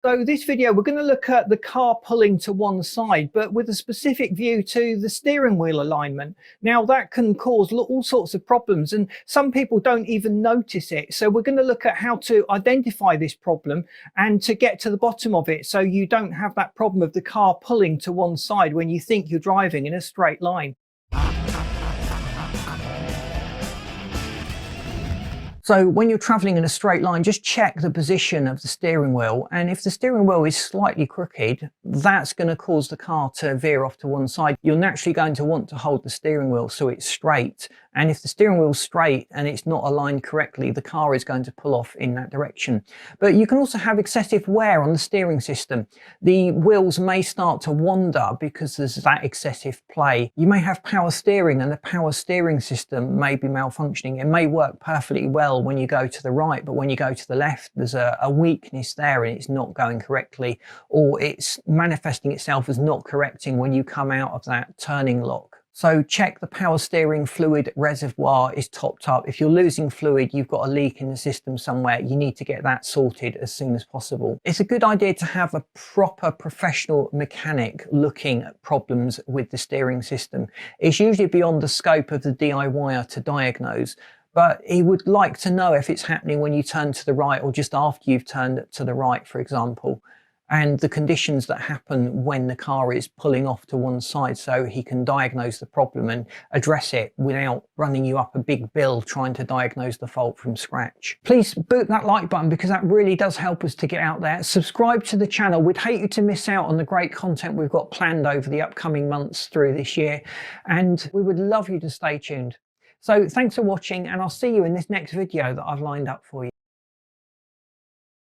So this video, we're going to look at the car pulling to one side, but with a specific view to the steering wheel alignment. Now that can cause all sorts of problems, and some people don't even notice it. So we're going to look at how to identify this problem and to get to the bottom of it, so you don't have that problem of the car pulling to one side when you think you're driving in a straight line. So when you're traveling in a straight line, just check the position of the steering wheel. And if the steering wheel is slightly crooked, that's going to cause the car to veer off to one side. You're naturally going to want to hold the steering wheel so it's straight. And if the steering wheel's straight and it's not aligned correctly, the car is going to pull off in that direction. But you can also have excessive wear on the steering system. The wheels may start to wander because there's that excessive play. You may have power steering and the power steering system may be malfunctioning. It may work perfectly well when you go to the right, but when you go to the left, there's a weakness there and it's not going correctly, or it's manifesting itself as not correcting when you come out of that turning lock. So check the power steering fluid reservoir is topped up. If you're losing fluid, you've got a leak in the system somewhere, you need to get that sorted as soon as possible. It's a good idea to have a proper professional mechanic looking at problems with the steering system. It's usually beyond the scope of the DIYer to diagnose, but he would like to know if it's happening when you turn to the right or just after you've turned to the right, for example, and the conditions that happen when the car is pulling off to one side, so he can diagnose the problem and address it without running you up a big bill trying to diagnose the fault from scratch. Please boot that like button because that really does help us to get out there. Subscribe to the channel. We'd hate you to miss out on the great content we've got planned over the upcoming months through this year, and we would love you to stay tuned. So thanks for watching, and I'll see you in this next video that I've lined up for you.